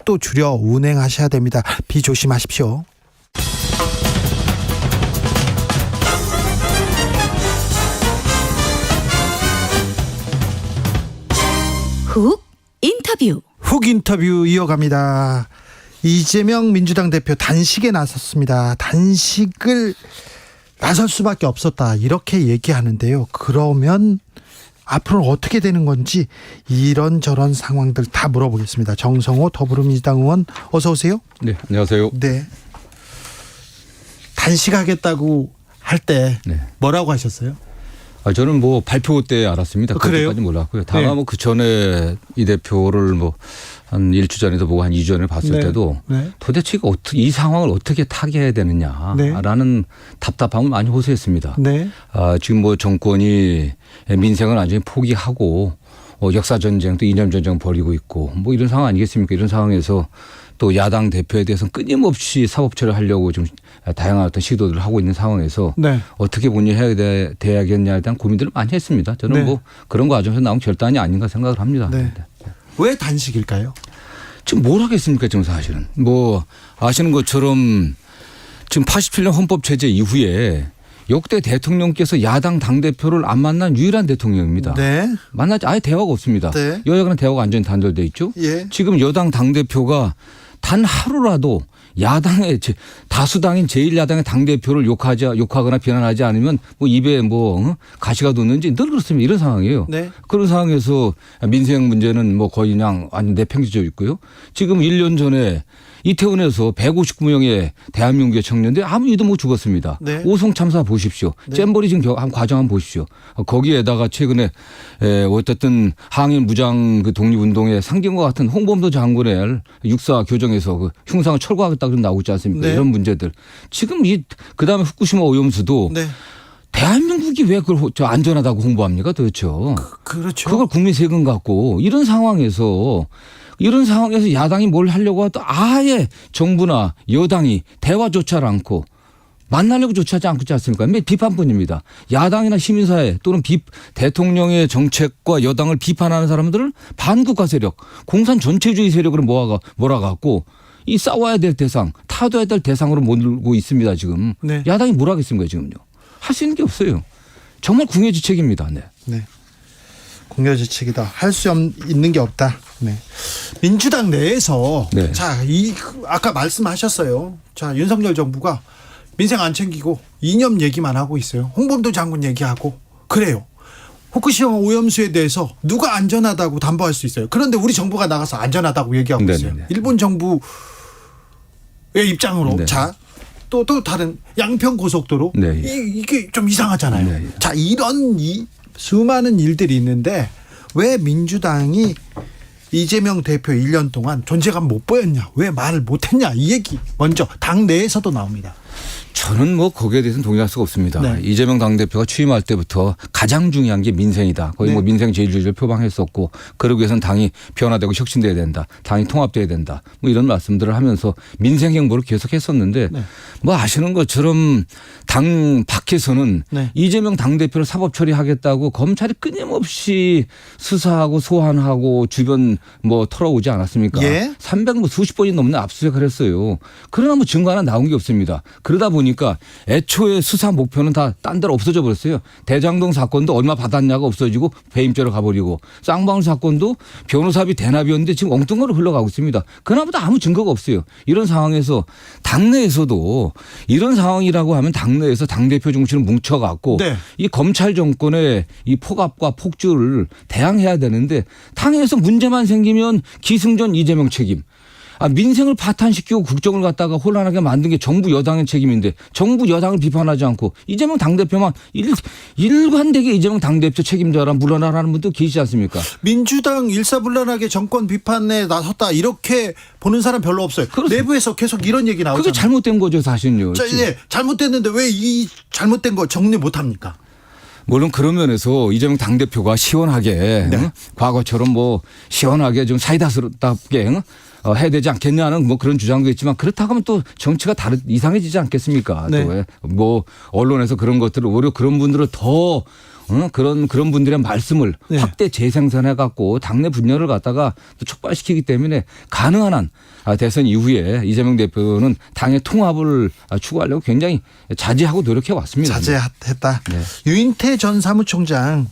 속도 줄여 운행하셔야 됩니다. 비 조심하십시오. 훅 인터뷰. 훅 인터뷰 이어갑니다. 이재명 민주당 대표 단식에 나섰습니다. 단식을 나설 수밖에 없었다 이렇게 얘기하는데요. 그러면 앞으로 어떻게 되는 건지 이런저런 상황들 다 물어보겠습니다. 정성호 더불어민주당 의원 어서 오세요. 네, 안녕하세요. 네. 단식하겠다고 할 때 네. 뭐라고 하셨어요? 저는 뭐 발표 때 알았습니다. 그래요? 그때까지 몰랐고요. 다만 네. 뭐 그 전에 이 대표를 뭐 한 일주 전에도 보고 한 2주 전에 봤을 네. 때도 네. 도대체 이 상황을 어떻게 타개해야 되느냐라는 답답함을 많이 호소했습니다. 네. 지금 뭐 정권이 민생을 완전히 포기하고 역사 전쟁 또 이념 전쟁 벌이고 있고 뭐 이런 상황 아니겠습니까? 이런 상황에서 또 야당 대표에 대해서는 끊임없이 사법 처리하려고 좀 다양한 어떤 시도들을 하고 있는 상황에서 네. 어떻게 본인이 돼야겠냐에 대한 고민들을 많이 했습니다. 저는 네. 뭐 그런 과정에서 나온 결단이 아닌가 생각을 합니다. 네. 왜 단식일까요? 지금 뭘 하겠습니까 지금 사실은. 뭐 아시는 것처럼 지금 87년 헌법 체제 이후에 역대 대통령께서 야당 당대표를 안 만난 유일한 대통령입니다. 네. 만나지 아예 대화가 없습니다. 네. 여야간의 대화가 완전히 단절돼 있죠. 예. 지금 여당 당대표가 단 하루라도 야당의 다수당인 제1야당의 당대표를 욕하거나 비난하지 않으면 뭐 입에 가시가 돋는지 늘 그렇습니다. 이런 상황이에요. 네. 그런 상황에서 민생 문제는 뭐 거의 그냥 완전 내팽개쳐 있고요. 지금 1년 전에 이태원에서 159명의 대한민국의 청년들 아무 이도 못 죽었습니다. 네. 오송 참사 보십시오. 네. 잼버리 지금 한 과정 한번 보십시오. 거기에다가 최근에 어쨌든 항일 무장 그 독립운동의 상징과 같은 홍범도 장군의 육사 교정에서 그 흉상을 철거하겠다 그런 나오고 있지 않습니까? 네. 이런 문제들. 지금 그다음에 후쿠시마 오염수도 네. 대한민국이 왜 그걸 안전하다고 홍보합니까 도대체. 그렇죠. 그걸 국민 세금 갖고 이런 상황에서 야당이 뭘 하려고 하도 아예 정부나 여당이 대화조차 않고 만나려고 조치하지 않고 있지 않습니까? 비판뿐입니다. 야당이나 시민사회 또는 대통령의 정책과 여당을 비판하는 사람들을 반국가 세력, 공산 전체주의 세력으로 몰아갖고 이 싸워야 될 대상, 타도해야 될 대상으로 몰고 있습니다. 지금. 네. 야당이 뭘 하겠습니까 지금요. 할 수 있는 게 없어요. 정말 궁예지책입니다. 네. 네. 공여지책이다. 할 수 있는 게 없다. 네. 민주당 내에서 네. 자, 아까 말씀하셨어요. 자, 윤석열 정부가 민생 안 챙기고 이념 얘기만 하고 있어요. 홍범도 장군 얘기하고 그래요. 후쿠시마 오염수에 대해서 누가 안전하다고 담보할 수 있어요. 그런데 우리 정부가 나가서 안전하다고 얘기하고 네네네. 있어요. 일본 정부의 입장으로 네. 자. 또 다른 양평 고속도로 네. 이게 좀 이상하잖아요. 네. 자, 이런 수많은 일들이 있는데 왜 민주당이 이재명 대표 1년 동안 존재감 못 보였냐, 왜 말을 못했냐, 이 얘기 먼저 당 내에서도 나옵니다. 저는 뭐 거기에 대해서는 동의할 수가 없습니다. 네. 이재명 당대표가 취임할 때부터 가장 중요한 게 민생이다. 거의 네. 뭐 민생 제일주의를 표방했었고 그러기 위해서는 당이 변화되고 혁신돼야 된다. 당이 통합돼야 된다. 뭐 이런 말씀들을 하면서 민생 행보를 계속했었는데 네. 뭐 아시는 것처럼 당 밖에서는 네. 이재명 당대표를 사법 처리하겠다고 검찰이 끊임없이 수사하고 소환하고 주변 뭐 털어오지 않았습니까? 예. 300 수십 번이 넘는 압수수색을 했어요. 그러나 뭐 증거 하나 나온 게 없습니다. 그러다 보니까 애초에 수사 목표는 다 딴 데로 없어져 버렸어요. 대장동 사건도 얼마 받았냐가 없어지고 배임죄로 가버리고 쌍방울 사건도 변호사비 대납이었는데 지금 엉뚱하게 흘러가고 있습니다. 그나마도 아무 증거가 없어요. 이런 상황에서 당내에서도 이런 상황이라고 하면 당내에서 당대표 중심으로 뭉쳐갖고 네. 이 검찰 정권의 이 폭압과 폭주를 대항해야 되는데 당에서 문제만 생기면 기승전 이재명 책임. 민생을 파탄시키고 국정을 갖다가 혼란하게 만든 게 정부 여당의 책임인데 정부 여당을 비판하지 않고 이재명 당대표만 일관되게 이재명 당대표 책임져라 물러나라는 분도 계시지 않습니까? 민주당 일사불란하게 정권 비판에 나섰다 이렇게 보는 사람 별로 없어요. 그렇습니다. 내부에서 계속 이런 얘기 나오잖아요. 그게 잘못된 거죠 사실은요. 자, 예, 잘못됐는데 왜 이 잘못된 거 정리 못합니까? 물론 그런 면에서 이재명 당대표가 시원하게 네. 과거처럼 뭐 시원하게 좀 사이다스럽게 해야 되지 않겠냐는 뭐 그런 주장도 있지만 그렇다고 하면 또 정치가 이상해지지 않겠습니까? 네. 또 뭐 언론에서 그런 것들을 오히려 그런 분들을 더 그런 분들의 말씀을 네. 확대 재생산해 갖고 당내 분열을 갖다가 또 촉발시키기 때문에 가능한 한 대선 이후에 이재명 대표는 당의 통합을 추구하려고 굉장히 자제하고 노력해 왔습니다. 자제했다. 네. 유인태 전 사무총장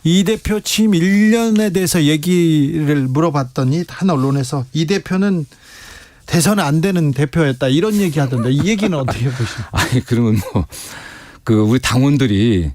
이 대표 취임 1년에 대해서 얘기를 물어봤더니 한 언론에서 이 대표는 대선 안 되는 대표였다 이런 얘기 하던데 이 얘기는 어떻게 보십니까? 아니 그러면 뭐 우리 당원들이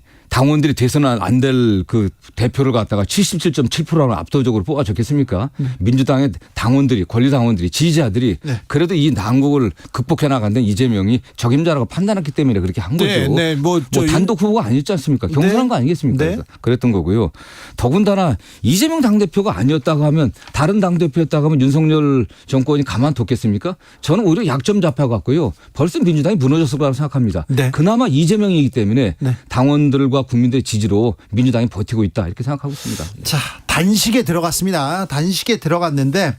대선 안 될 그 대표를 갖다가 77.7%로 압도적으로 뽑아줬겠습니까? 민주당의 당원들이 권리 당원들이 지지자들이 네. 그래도 이 난국을 극복해 나간다는 이재명이 적임자라고 판단했기 때문에 그렇게 한 거죠. 네, 네, 뭐 단독 후보가 아니었지 않습니까? 경선한 네. 거 아니겠습니까? 네. 그랬던 거고요. 더군다나 이재명 당대표가 아니었다고 하면 다른 당대표였다고 하면 윤석열 정권이 가만뒀겠습니까? 저는 오히려 약점 잡혀갖고요. 벌써 민주당이 무너졌을 거라고 생각합니다. 네. 그나마 이재명이기 때문에 네. 당원들과 국민들의 지지로 민주당이 버티고 있다 이렇게 생각하고 있습니다. 자, 단식에 들어갔습니다. 단식에 들어갔는데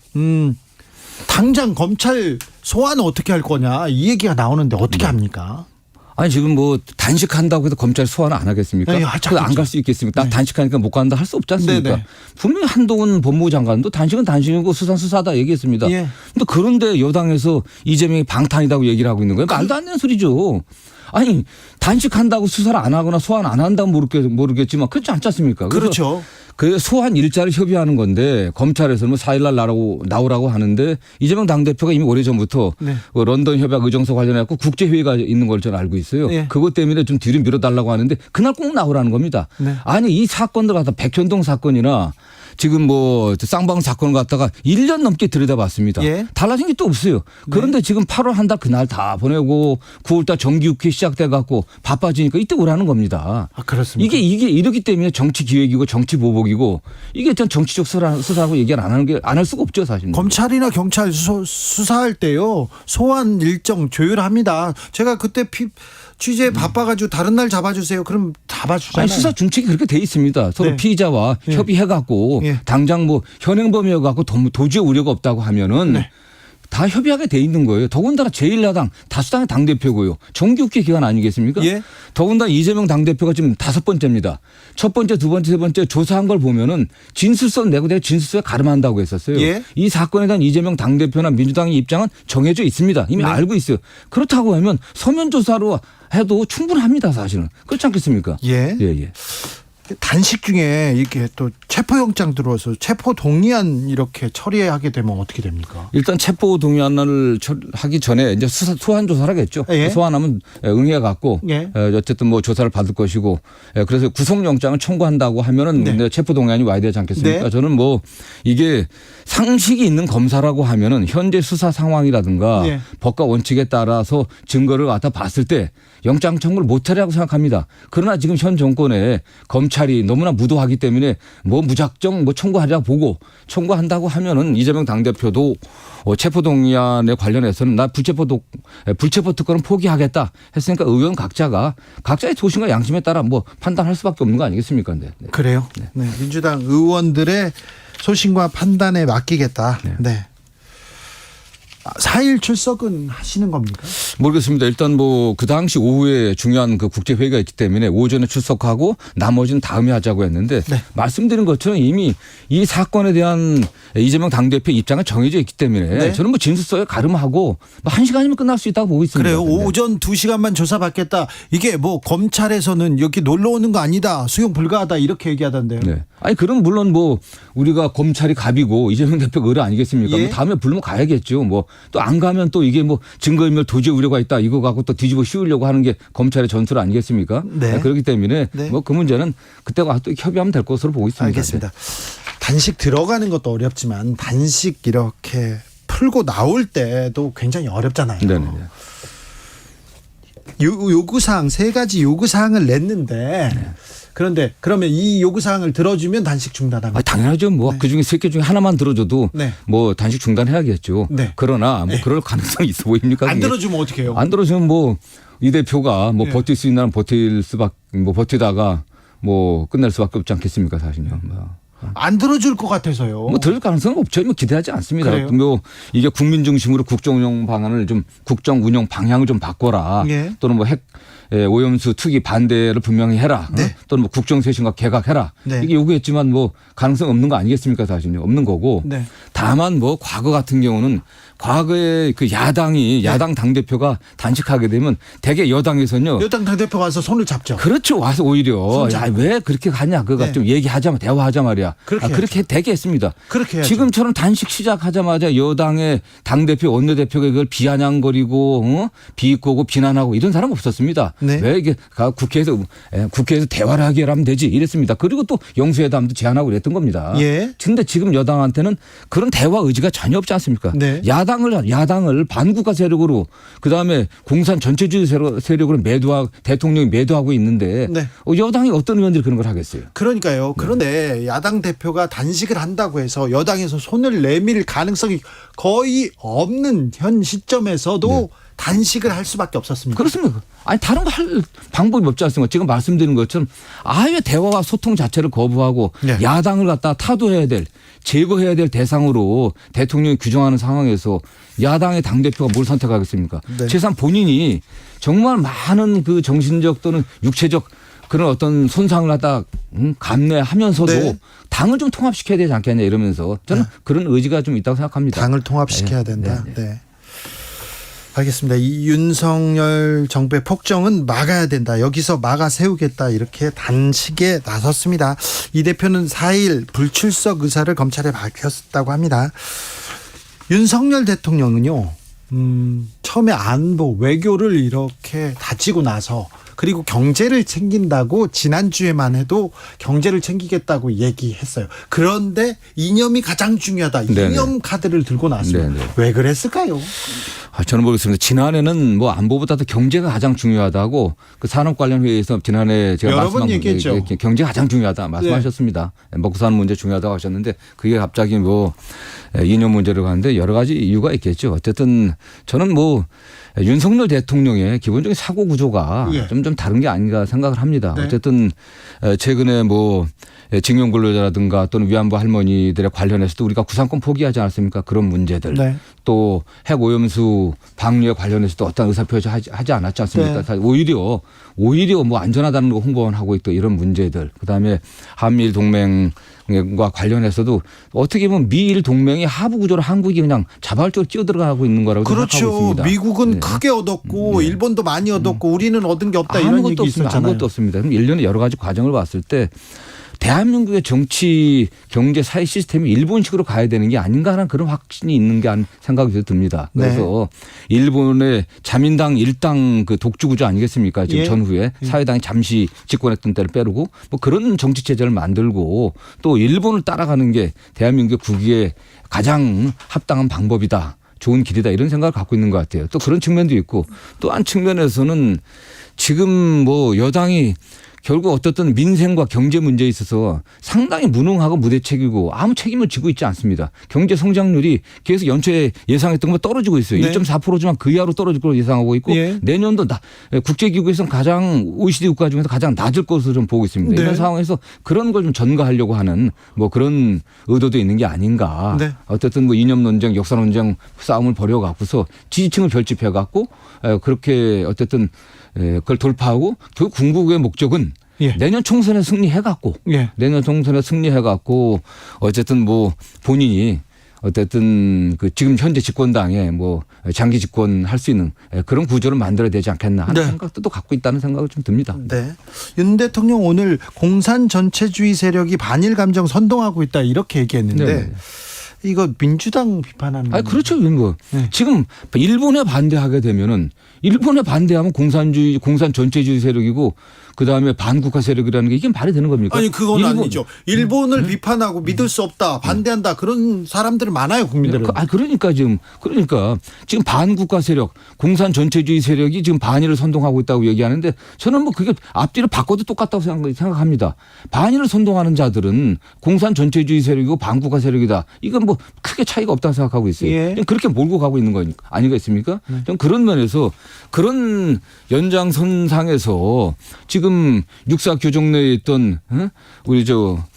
당장 검찰 소환은 어떻게 할 거냐 이 얘기가 나오는데 어떻게 합니까? 아니 지금 뭐 단식한다고 해서 검찰 소환을 안 하겠습니까? 네, 안 갈 수 있겠습니까? 네. 단식하니까 못 간다 할 수 없지 않습니까? 네, 네. 분명히 한동훈 법무부 장관도 단식은 단식이고 수사는 수사다 얘기했습니다. 예. 그런데 여당에서 이재명이 방탄이라고 얘기를 하고 있는 거예요. 말도 안 되는 소리죠. 아니 단식한다고 수사를 안 하거나 소환 안 한다면 모르겠지만 그렇지 않지 않습니까? 그래서 그렇죠. 그 소환 일자를 협의하는 건데 검찰에서는 4일날 나오라고 하는데 이재명 당대표가 이미 오래전부터 네. 그 런던 협약 의정서 관련해 갖고 국제회의가 있는 걸 저는 알고 있어요. 네. 그것 때문에 좀 뒤로 밀어달라고 하는데 그날 꼭 나오라는 겁니다. 네. 아니 이 사건들 갖다 백현동 사건이나 지금 뭐 쌍방 사건을 갖다가 1년 넘게 들여다봤습니다. 예. 달라진 게 또 없어요. 그런데 지금 8월 한 달 그날 다 보내고 9월 달 정기국회 시작돼 갖고 바빠지니까 이때 오라는 겁니다. 아, 그렇습니다. 이게 이렇기 때문에 정치 기획이고 정치 보복이고 이게 전 정치적 수사라고 얘기를 안 할 수가 없죠 사실. 검찰이나 경찰 수사할 때요 소환 일정 조율합니다. 제가 그때 취재 바빠가지고 다른 날 잡아주세요. 그럼 잡아주잖아요. 아니, 수사 준칙이 그렇게 돼 있습니다. 서로 네. 피의자와 네. 협의해갖고 네. 당장 뭐 현행범이어갖고 도저히 우려가 없다고 하면은 네. 다 협의하게 돼 있는 거예요. 더군다나 제1야당 다수당의 당대표고요. 정기국회 기간 아니겠습니까? 예. 더군다나 이재명 당대표가 지금 5번째입니다. 첫 번째, 두 번째, 세 번째 조사한 걸 보면은 진술서 내고 내가 진술서에 가름한다고 했었어요. 예. 이 사건에 대한 이재명 당대표나 민주당의 입장은 정해져 있습니다. 이미 네. 알고 있어요. 그렇다고 하면 서면 조사로 해도 충분합니다. 사실은. 그렇지 않겠습니까? 예. 예. 단식 중에 이렇게 또 체포영장 들어와서 체포 동의안 이렇게 처리하게 되면 어떻게 됩니까? 일단 체포 동의안을 하기 전에 이제 소환 조사를 하겠죠. 예. 소환하면 응해 갖고 예. 어쨌든 뭐 조사를 받을 것이고 그래서 구속영장을 청구한다고 하면은 네. 체포 동의안이 와야 되지 않겠습니까? 네. 저는 뭐 이게 상식이 있는 검사라고 하면은 현재 수사 상황이라든가 네. 법과 원칙에 따라서 증거를 갖다 봤을 때 영장 청구를 못하리라고 생각합니다. 그러나 지금 현 정권에 검찰이 너무나 무도하기 때문에 뭐 무작정 뭐 청구하자고 보고 청구한다고 하면은 이재명 당대표도 체포동의안에 관련해서는 나 불체포 특권은 포기하겠다 했으니까 의원 각자의 소신과 양심에 따라 뭐 판단할 수밖에 없는 거 아니겠습니까? 네. 그래요? 네. 민주당 의원들의 소신과 판단에 맡기겠다. 네. 4일 출석은 하시는 겁니까? 모르겠습니다. 일단 뭐 그 당시 오후에 중요한 그 국제회의가 있기 때문에 오전에 출석하고 나머지는 다음에 하자고 했는데 네. 말씀드린 것처럼 이미 이 사건에 대한 이재명 당대표 입장은 정해져 있기 때문에 네. 저는 뭐 진술서에 가름하고 뭐 1시간이면 끝날 수 있다고 보고 있습니다. 그래요. 네. 오전 2시간만 조사받겠다. 이게 뭐 검찰에서는 여기 놀러 오는 거 아니다. 수용 불가하다. 이렇게 얘기하던데요. 네. 아니 그럼 물론 뭐 우리가 검찰이 갑이고 이재명 대표가 의뢰 아니겠습니까? 예. 뭐 다음에 부르면 가야겠죠. 뭐 또 안 가면 또 이게 뭐 증거인멸 도저히 우려가 있다. 이거 갖고 또 뒤집어 씌우려고 하는 게 검찰의 전술 아니겠습니까? 네. 그렇기 때문에 네. 뭐 그 문제는 그때 와서 또 협의하면 될 것으로 보고 있습니다. 알겠습니다. 단식 들어가는 것도 어렵지만 단식 이렇게 풀고 나올 때도 굉장히 어렵잖아요. 네네. 요구사항 3가지 요구사항을 냈는데 그런데 그러면 이 요구사항을 들어주면 단식 중단합니다. 아, 당연하죠. 뭐 네. 그중에 3개 중에 하나만 들어줘도 네. 뭐 단식 중단해야겠죠. 네. 그러나 뭐 그럴 가능성이 있어 보입니까? 안 그게? 들어주면 어떻게 해요? 안 들어주면 뭐 이 대표가 뭐 네. 버틸 수 있는 한 버티다가 뭐 끝낼 수밖에 없지 않겠습니까, 사실요. 안 들어줄 것 같아서요. 뭐 들을 가능성은 없죠. 뭐 기대하지 않습니다. 그래요? 뭐 이게 국민 중심으로 국정 운영 방안을 좀 국정 운영 방향을 좀 바꿔라. 예. 또는 뭐 오염수 투기 반대를 분명히 해라. 네. 또는 뭐 국정쇄신과 개각해라. 네. 이게 요구했지만 뭐 가능성 없는 거 아니겠습니까? 사실은요. 없는 거고. 네. 다만 뭐 과거 같은 경우는 과거에 그 야당 당대표가 단식하게 되면 대개 여당에서는요. 여당 당대표 와서 손을 잡죠. 그렇죠. 와서 오히려 야, 왜 그렇게 가냐. 그거 네. 좀 얘기하자 대화하자 말이야. 그렇게 그렇게 되게 했습니다. 그렇게 해야죠. 지금처럼 단식 시작하자마자 여당의 당대표 원내대표가 이걸 비아냥거리고 비꼬고 비난하고 이런 사람 없었습니다. 네. 왜 이게 국회에서 대화를 하게 하면 되지 이랬습니다. 그리고 또 영수회담도 제안하고 그랬던 겁니다. 예. 근데 지금 여당한테는 그런 대화 의지가 전혀 없지 않습니까? 네. 야당을 반국가 세력으로 그다음에 공산 전체주의 세력으로 대통령이 매도하고 있는데 네. 여당이 어떤 의원들이 그런 걸 하겠어요? 그러니까요. 그런데 야당 대표가 단식을 한다고 해서 여당에서 손을 내밀 가능성이 거의 없는 현 시점에서도 단식을 할 수밖에 없었습니다. 그렇습니다. 아니 다른 거 할 방법이 없지 않습니까? 지금 말씀드린 것처럼 아예 대화와 소통 자체를 거부하고 네. 야당을 갖다 타도해야 될 제거해야 될 대상으로 대통령이 규정하는 상황에서 야당의 당대표가 뭘 선택하겠습니까? 네. 최소한 본인이 정말 많은 그 정신적 또는 육체적 그런 어떤 손상을 갖다 감내하면서도 네. 당을 좀 통합시켜야 되지 않겠냐 이러면서 저는 그런 의지가 좀 있다고 생각합니다. 당을 통합시켜야 된다. 네. 알겠습니다. 이 윤석열 정부의 폭정은 막아야 된다. 여기서 막아 세우겠다. 이렇게 단식에 나섰습니다. 이 대표는 4일 불출석 의사를 검찰에 밝혔다고 합니다. 윤석열 대통령은요. 처음에 안보 외교를 이렇게 다지고 나서 그리고 경제를 챙긴다고 지난주에만 해도 경제를 챙기겠다고 얘기했어요. 그런데 이념이 가장 중요하다. 네네. 이념 카드를 들고 나왔습니다. 네네. 왜 그랬을까요? 저는 모르겠습니다. 지난해는 뭐 안보보다도 경제가 가장 중요하다고 그 산업 관련 회의에서 지난해 제가 여러 번 말씀한 얘기했죠. 경제가 가장 중요하다 말씀하셨습니다. 먹고 사는 문제 중요하다고 하셨는데 그게 갑자기 뭐 이념 문제로 가는데 여러 가지 이유가 있겠죠. 어쨌든 저는 뭐 윤석열 대통령의 기본적인 사고 구조가 예. 좀 다른 게 아닌가 생각을 합니다. 네. 어쨌든 최근에 뭐 징용 근로자라든가 또는 위안부 할머니들에 관련해서도 우리가 구상권 포기하지 않았습니까? 그런 문제들. 네. 또 핵오염수 방류에 관련해서도 어떤 의사표시 하지 않았지 않습니까? 네. 오히려 뭐 안전하다는 거 홍보만 하고 있고 이런 문제들. 그다음에 한미일 동맹과 관련해서도 어떻게 보면 미일 동맹이 하부 구조로 한국이 그냥 자발적으로 뛰어들어가고 있는 거라고 생각하고 그렇죠. 있습니다. 미국은 네. 크게 얻었고 일본도 많이 얻었고 우리는 얻은 게 없다 이런 아무것도 얘기 없습니다. 있었잖아요. 아무것도 없습니다. 그럼 일련의 여러 가지 과정을 봤을 때 대한민국의 정치, 경제, 사회 시스템이 일본식으로 가야 되는 게 아닌가 하는 그런 확신이 있는 게 생각이 듭니다. 그래서 일본의 자민당 일당 그 독주 구조 아니겠습니까? 지금 예. 전후에 사회당이 잠시 집권했던 때를 빼르고 뭐 그런 정치 체제를 만들고 또 일본을 따라가는 게 대한민국의 국위에 가장 합당한 방법이다. 좋은 길이다 이런 생각을 갖고 있는 것 같아요. 또 그런 측면도 있고 또 한 측면에서는 지금 뭐 여당이 결국 어떻든 민생과 경제 문제에 있어서 상당히 무능하고 무대책이고 아무 책임을 지고 있지 않습니다. 경제 성장률이 계속 연초에 예상했던 것보다 떨어지고 있어요. 네. 1.4%지만 그 이하로 떨어질 걸로 예상하고 있고 예. 내년도 국제기구에서는 가장 OECD 국가 중에서 가장 낮을 것으로 좀 보고 있습니다. 네. 이런 상황에서 그런 걸 좀 전가하려고 하는 뭐 그런 의도도 있는 게 아닌가. 네. 어쨌든 뭐 이념 논쟁, 역사 논쟁 싸움을 벌여갖고서 지지층을 결집해갖고 그렇게 어쨌든 그걸 돌파하고 그 궁극의 목적은 예. 내년 총선에 승리해갖고 예. 내년 총선에 승리해갖고 어쨌든 뭐 본인이 어쨌든 그 지금 현재 집권당에 뭐 장기 집권할 수 있는 그런 구조를 만들어야 되지 않겠나 하는 네. 생각도 또 갖고 있다는 생각을 좀 듭니다. 네. 윤 대통령 오늘 공산 전체주의 세력이 반일 감정 선동하고 있다 이렇게 얘기했는데 네. 이거 민주당 비판하는 아 그렇죠. 뭐 네. 지금 일본에 반대하게 되면은 일본에 반대하면 공산 전체주의 세력이고 그다음에 반국가 세력이라는 게 이게 말이 되는 겁니까? 아니 그건 아니죠. 일본을 비판하고 믿을 수 없다, 반대한다 그런 사람들은 많아요 국민들은. 그러니까 지금 반국가 세력, 공산 전체주의 세력이 지금 반일을 선동하고 있다고 얘기하는데 저는 뭐 그게 앞뒤를 바꿔도 똑같다고 생각합니다. 반일을 선동하는 자들은 공산 전체주의 세력이고 반국가 세력이다. 이건 뭐 크게 차이가 없다고 생각하고 있어요. 예. 그렇게 몰고 가고 있는 거 아니겠습니까? 좀 그런 면에서 그런 연장선상에서 지금 지금 육사 교정 내에 있던 우리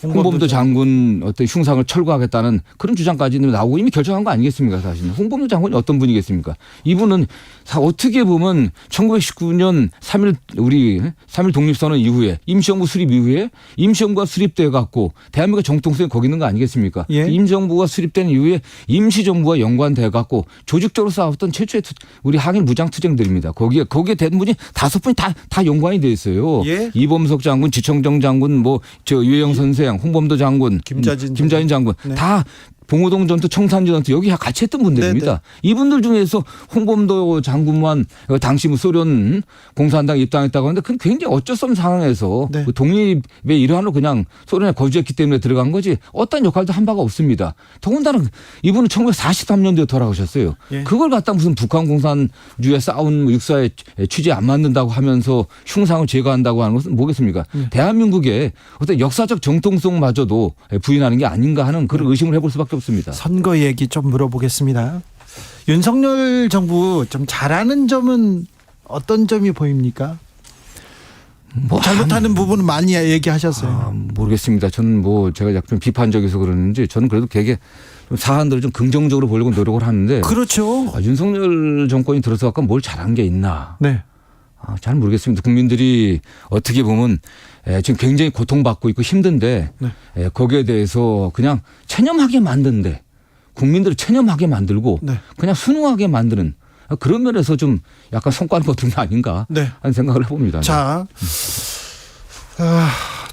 홍범도 장군 어떤 흉상을 철거하겠다는 그런 주장까지는 나오고 이미 결정한 거 아니겠습니까 사실. 홍범도 장군이 어떤 분이겠습니까? 이분은 어떻게 보면 1919년 3.1 독립선언 이후에 임시정부 수립 이후에 임시정부가 수립돼 갖고 대한민국 정통성이 거기 있는 거 아니겠습니까? 예. 임시정부가 수립된 이후에 임시정부와 연관돼 갖고 조직적으로 싸웠던 최초의 우리 항일 무장투쟁들입니다. 거기에 된 분이 5분이 다 연관이 돼 있어요. 예. 이범석 장군, 지청정 장군, 유해영 선생, 홍범도 장군, 김자진 장군 네. 다 봉오동 전투, 청산리 전투 여기 같이 했던 분들입니다. 네네. 이분들 중에서 홍범도 장군만 당시 소련 공산당에 입당했다고 하는데 그건 굉장히 어쩔 수 없는 상황에서 네. 그 독립의 일환으로 그냥 소련에 거주했기 때문에 들어간 거지 어떤 역할도 한 바가 없습니다. 더군다나 이분은 1943년도에 돌아오셨어요. 예. 그걸 갖다 무슨 북한 공산주의에 싸운 육사에 취지에 안 맞는다고 하면서 흉상을 제거한다고 하는 것은 뭐겠습니까? 대한민국의 어떤 역사적 정통성마저도 부인하는 게 아닌가 하는 그런 의심을 해볼 수밖에 없습니다. 선거 얘기 좀 물어보겠습니다. 윤석열 정부 좀 잘하는 점은 어떤 점이 보입니까? 잘못하는 부분은 많이 얘기하셨어요. 모르겠습니다. 저는 제가 약간 비판적이어서 그러는지 저는 그래도 되게 사안들을 좀 긍정적으로 보려고 노력을 하는데 그렇죠. 윤석열 정권이 들어서 뭘 잘한 게 있나? 네. 잘 모르겠습니다. 국민들이 어떻게 보면 지금 굉장히 고통받고 있고 힘든데 네. 거기에 대해서 그냥 체념하게 만든데 국민들을 체념하게 만들고 네. 그냥 순응하게 만드는 그런 면에서 좀 약간 성과를 거둔 게 아닌가 네. 하는 생각을 해봅니다. 자,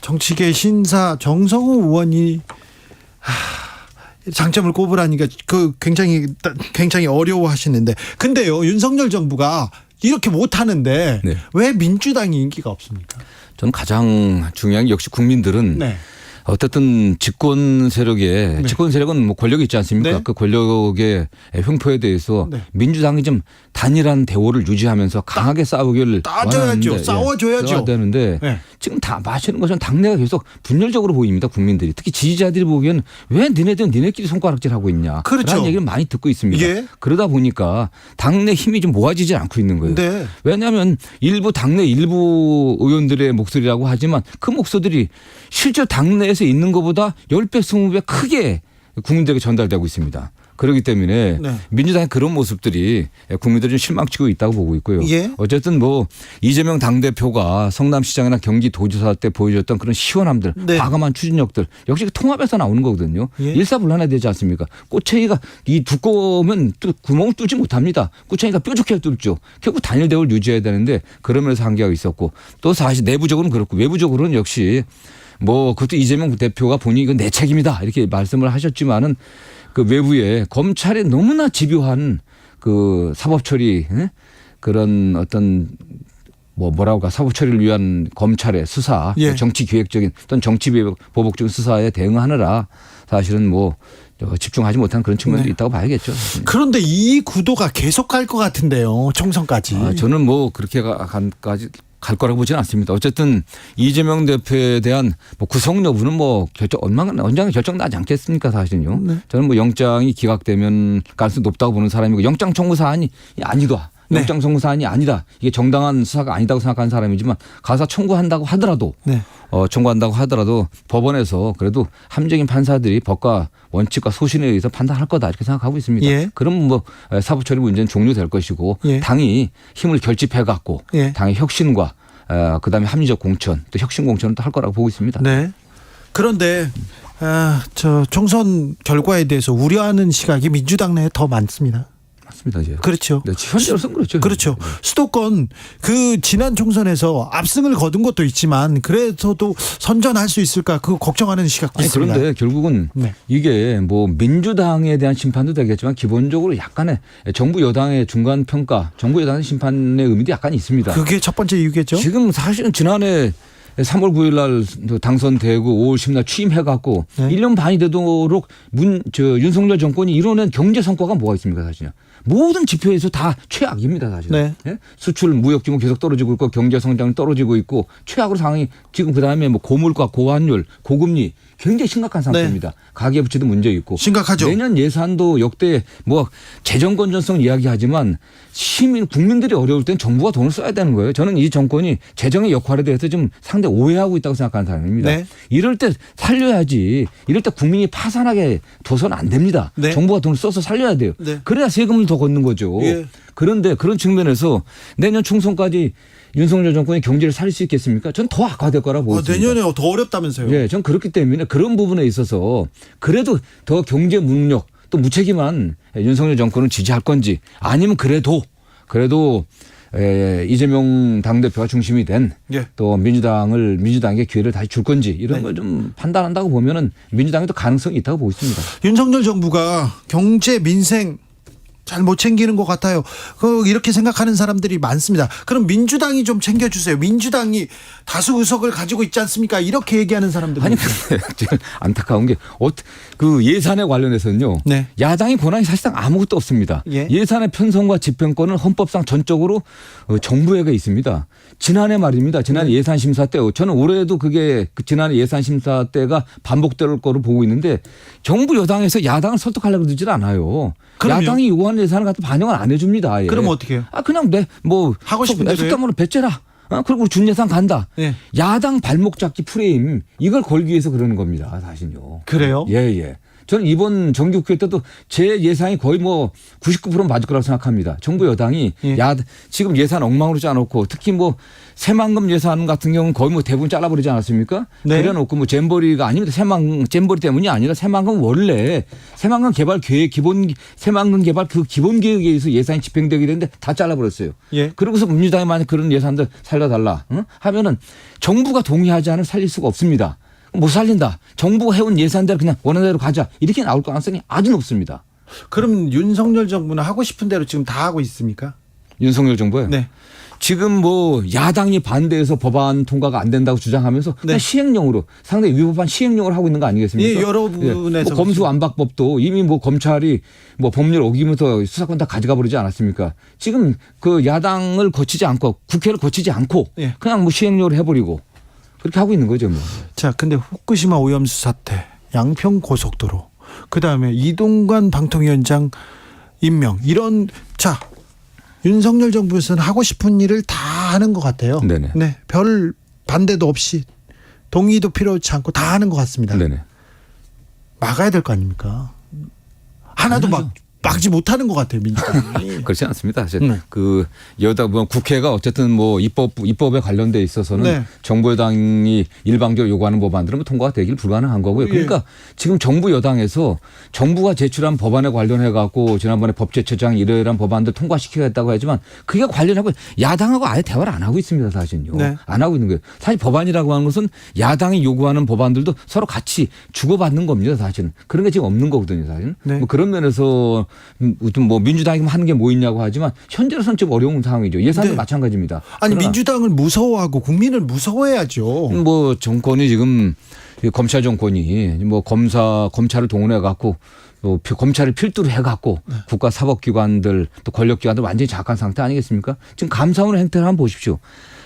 정치계 신사 정성호 의원이 장점을 꼽으라니까 굉장히 어려워하시는데 근데요 윤석열 정부가 이렇게 못하는데 네. 왜 민주당이 인기가 없습니까? 저는 가장 중요한 게 역시 국민들은 네. 어쨌든 집권 세력에 집권 세력은 권력이 있지 않습니까? 네. 그 권력의 횡포에 대해서 네. 민주당이 좀 단일한 대오를 유지하면서 강하게 싸우기를 따져야죠. 원하는데, 싸워줘야죠. 싸워야 되는데 네. 지금 다 마시는 것은 당내가 계속 분열적으로 보입니다. 국민들이 특히 지지자들이 보기에는 왜 니네들은 니네끼리 손가락질하고 있냐. 그렇죠. 라는 얘기를 많이 듣고 있습니다. 예. 그러다 보니까 당내 힘이 좀 모아지지 않고 있는 거예요. 네. 왜냐하면 당내 일부 의원들의 목소리라고 하지만 그 목소리들이 실제 당내에서 있는 것보다 10배, 20배 크게 국민들에게 전달되고 있습니다. 그렇기 때문에 네. 민주당의 그런 모습들이 국민들이 좀 실망치고 있다고 보고 있고요. 예. 어쨌든 이재명 당대표가 성남시장이나 경기도지사 때 보여줬던 그런 시원함들, 네. 과감한 추진력들 역시 그 통합에서 나오는 거거든요. 예. 일사불란해야 되지 않습니까? 꼬챙이가 이 두꺼우면 구멍을 뚫지 못합니다. 꼬챙이가 뾰족해야 뚫죠. 결국 단일 대우를 유지해야 되는데 그러면서 한계가 있었고 또 사실 내부적으로는 그렇고 외부적으로는 역시 그것도 이재명 대표가 본인이 이건 내 책임이다 이렇게 말씀을 하셨지만은 그 외부에 검찰에 너무나 집요한 그 사법 처리 그런 어떤 뭐라고 사법 처리를 위한 검찰의 수사 예. 정치 기획적인 또는 정치 보복적인 수사에 대응하느라 사실은 집중하지 못한 그런 측면도 네. 있다고 봐야겠죠. 그런데 이 구도가 계속 갈 것 같은데요. 총선까지. 저는 그렇게 갈 거라고 보지는 않습니다. 어쨌든 이재명 대표에 대한 구속 여부는 언젠가 결정 나지 않겠습니까 사실은요. 네. 저는 영장이 기각되면 가능성이 높다고 보는 사람이고 영장 청구 사안이 아니다. 네. 영장 청구 사안이 아니다. 이게 정당한 수사가 아니다고 생각하는 사람이지만 가서 청구한다고 하더라도 네. 청구한다고 하더라도 법원에서 그래도 합리적인 판사들이 법과 원칙과 소신에 의해서 판단할 거다 이렇게 생각하고 있습니다. 예. 그럼 사법 처리 문제는 종료될 것이고 예. 당이 힘을 결집해 갖고 예. 당의 당의 혁신과 그다음에 합리적 공천 또 혁신 공천을 또 할 거라고 보고 있습니다. 네. 그런데 총선 결과에 대해서 우려하는 시각이 민주당 내에 더 많습니다. 맞습니다. 이제. 그렇죠. 네, 현재로서는 그렇죠. 그렇죠. 네. 수도권 지난 총선에서 압승을 거둔 것도 있지만 그래서도 선전할 수 있을까 그거 걱정하는 시각도 있습니다. 그런데 결국은 네. 이게 민주당에 대한 심판도 되겠지만 기본적으로 약간의 정부 여당의 중간 평가, 정부 여당의 심판의 의미도 약간 있습니다. 그게 첫 번째 이유겠죠. 지금 사실은 지난해 3월 9일 날 당선되고 5월 10일 날 취임해갖고 네. 1년 반이 되도록 윤석열 정권이 이뤄낸 경제 성과가 뭐가 있습니까 사실은. 모든 지표에서 다 최악입니다 사실은. 네. 예? 수출 무역 규모 계속 떨어지고 있고 경제 성장은 떨어지고 있고 최악으로 상황이 지금 그다음에 고물가 고환율 고금리 굉장히 심각한 상태입니다. 가계부채도 문제 있고. 심각하죠. 내년 예산도 역대 뭐 재정 건전성 이야기하지만 시민 국민들이 어려울 땐 정부가 돈을 써야 되는 거예요. 저는 이 정권이 재정의 역할에 대해서 좀 상당히 오해하고 있다고 생각하는 사람입니다. 네. 이럴 때 살려야지. 이럴 때 국민이 파산하게 둬서는 안 됩니다. 네. 정부가 돈을 써서 살려야 돼요. 네. 그래야 세금을 더 걷는 거죠. 예. 그런데 그런 측면에서 내년 총선까지 윤석열 정권이 경제를 살릴 수 있겠습니까? 전 더 악화될 거라 보고 있습니다. 내년에 더 어렵다면서요. 예, 전 그렇기 때문에 그런 부분에 있어서 그래도 더 경제 무능력 또 무책임한 윤석열 정권을 지지할 건지 아니면 그래도 이재명 당대표가 중심이 된 또 예. 민주당에게 기회를 다시 줄 건지 이런 네. 걸 좀 판단한다고 보면은 민주당에도 가능성이 있다고 보고 있습니다. 윤석열 정부가 경제 민생 잘 못 챙기는 것 같아요. 이렇게 생각하는 사람들이 많습니다. 그럼 민주당이 좀 챙겨주세요. 민주당이 다수 의석을 가지고 있지 않습니까? 이렇게 얘기하는 사람들. 아니 근데 지금 안타까운 게 그 예산에 관련해서는요. 네. 야당이 권한이 사실상 아무것도 없습니다. 예. 예산의 편성과 집행권은 헌법상 전적으로 정부에게 있습니다. 지난해 말입니다. 지난해 예산 심사 때 저는 올해도 그게 지난해 예산 심사 때가 반복될 거로 보고 있는데 정부 여당에서 야당을 설득하려고 그러질 않아요. 그럼요. 야당이 요구하는 예산을 갖다 반영을 안 해줍니다. 아예. 그럼 어떻게 해요? 그냥 하고 싶은 대로 해요? 속담으로 배째라. 그리고 준예산 간다. 예. 야당 발목 잡기 프레임 이걸 걸기 위해서 그러는 겁니다. 사실요. 그래요? 예. 저는 이번 정기국회 때도 제 예상이 거의 99% 맞을 거라고 생각합니다. 정부 여당이 예. 지금 예산 엉망으로 짜놓고 특히 새만금 예산 같은 경우는 거의 대부분 잘라버리지 않았습니까? 네. 그래놓고 잼버리가 아닙니다. 잼버리 때문이 아니라 새만금 원래 새만금 개발 계획 새만금 개발 그 기본 계획에 의해서 예산이 집행되게 되는데 다 잘라버렸어요. 예. 그러고서 민주당이 만약 그런 예산들 살려달라 하면은 정부가 동의하지 않으면 살릴 수가 없습니다. 못 살린다. 정부가 해온 예산대로 그냥 원하는 대로 가자. 이렇게 나올 가능성이 아주 높습니다. 그럼 윤석열 정부는 하고 싶은 대로 지금 다 하고 있습니까? 윤석열 정부요. 네. 지금 야당이 반대해서 법안 통과가 안 된다고 주장하면서 네. 그냥 시행령으로 상당히 위법한 시행령을 하고 있는 거 아니겠습니까? 예, 여러 부분에서 검수완박법도 이미 검찰이 법률 어기면서 수사권 다 가져가 버리지 않았습니까? 지금 그 야당을 거치지 않고 국회를 거치지 않고 예. 그냥 시행령을 해버리고 그렇게 하고 있는 거죠. 자, 근데 후쿠시마 오염수 사태, 양평 고속도로, 그다음에 이동관 방통위원장 임명 자, 윤석열 정부에서는 하고 싶은 일을 다 하는 것 같아요. 네네. 네, 별 반대도 없이 동의도 필요치 않고 다 하는 것 같습니다. 네네. 막아야 될 거 아닙니까? 하나도 막지 못하는 것 같아요, 민주당이. 그렇지 않습니다. 사실 네. 국회가 어쨌든 입법에 관련돼 있어서는 네. 정부 여당이 일방적으로 요구하는 법안들은 통과가 되길 불가능한 거고요. 그러니까 지금 정부 여당에서 정부가 제출한 법안에 관련해 갖고 지난번에 법제처장 이러이러한 법안들 통과시키겠다고 하지만 그게 관련하고 야당하고 아예 대화를 안 하고 있습니다. 사실은요. 네. 안 하고 있는 거예요. 사실 법안이라고 하는 것은 야당이 요구하는 법안들도 서로 같이 주고받는 겁니다. 사실은. 그런 게 지금 없는 거거든요. 사실은. 네. 그런 면에서 민주당이 하는 게 뭐 있냐고 하지만 현재로서는 좀 어려운 상황이죠. 예산도 네. 마찬가지입니다. 아니, 그러나 민주당을 무서워하고 국민을 무서워해야죠. 정권이 지금 검찰 정권이 검찰을 동원해 갖고 검찰을 필두로 해 갖고 국가 사법기관들 또 권력기관들 완전히 장악한 상태 아니겠습니까? 지금 감사원의 행태를 한번 보십시오.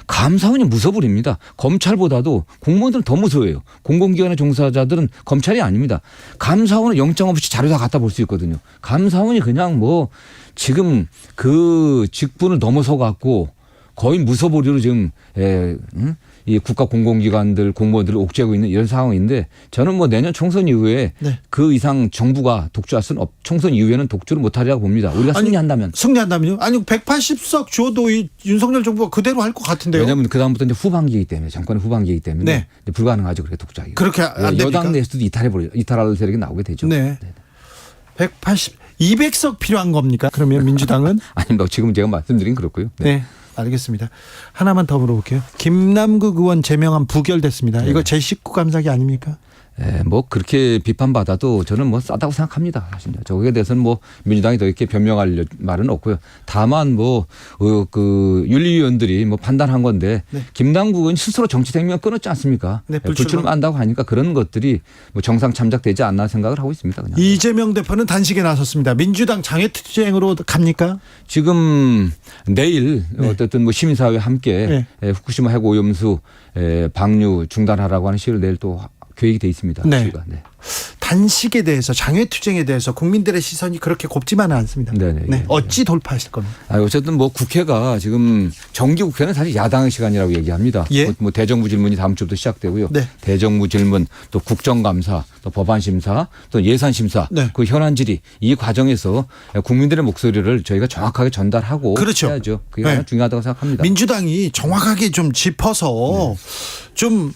감사원이 무서부립니다. 검찰보다도 공무원들은 더 무서워요. 공공기관의 종사자들은 검찰이 아닙니다. 감사원은 영장 없이 자료 다 갖다 볼 수 있거든요. 감사원이 그냥 지금 그 직분을 넘어서 갖고 거의 무서부리로 지금 이 국가 공공기관들 공무원들을 옥죄고 있는 이런 상황인데 저는 내년 총선 이후에 네. 그 이상 정부가 독주할 수는 총선 이후에는 독주를 못하리라고 봅니다. 우리가 승리한다면요? 아니 180석 줘도 이 윤석열 정부가 그대로 할 것 같은데요. 왜냐하면 그 다음부터 이제 후반기이기 때문에 정권의 후반기이기 때문에 네. 이제 불가능하죠. 그렇게 독주하기. 그렇게 안 됩니까? 여당 내에서도 이탈할 세력이 나오게 되죠. 네. 200석 필요한 겁니까? 그러면 민주당은? 아니 지금 제가 말씀드린 그렇고요. 네. 알겠습니다. 하나만 더 물어볼게요. 김남국 의원 제명안 부결됐습니다. 이거 제19 감사기 아닙니까? 그렇게 비판받아도 저는 싸다고 생각합니다. 사실 저거에 대해서는 민주당이 더 이렇게 변명할 말은 없고요. 다만 그 윤리위원들이 판단한 건데 네. 김남국 의원 스스로 정치 생명 끊었지 않습니까? 네, 불출마한다고 하니까 그런 것들이 정상 참작되지 않나 생각을 하고 있습니다. 그냥. 이재명 대표는 단식에 나섰습니다. 민주당 장애투쟁으로 갑니까? 지금 내일 어쨌든 시민사회와 함께 후쿠시마 핵 오염수 방류 중단하라고 하는 시위를 내일 또 계획이 돼 있습니다. 네. 저희가. 네. 단식에 대해서 장외투쟁에 대해서 국민들의 시선이 그렇게 곱지만은 않습니다. 네네. 네. 어찌 돌파하실 겁니까? 어쨌든 뭐 국회가 지금 정기 국회는 사실 야당의 시간이라고 얘기합니다. 예. 뭐 대정부 질문이 다음 주부터 시작되고요. 네. 대정부 질문, 또 국정감사, 또 법안심사, 또 예산심사, 네. 그 현안 질의 이 과정에서 국민들의 목소리를 저희가 정확하게 전달하고 그렇죠. 해야죠. 그게 네. 가장 중요하다고 생각합니다. 민주당이 정확하게 좀 짚어서 좀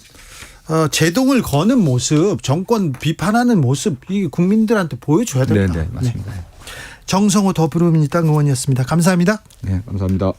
제동을 거는 모습, 정권 비판하는 모습, 이 국민들한테 보여줘야 됩니다. 네, 맞습니다. 정성호 더불어민주당 의원이었습니다. 감사합니다. 네, 감사합니다.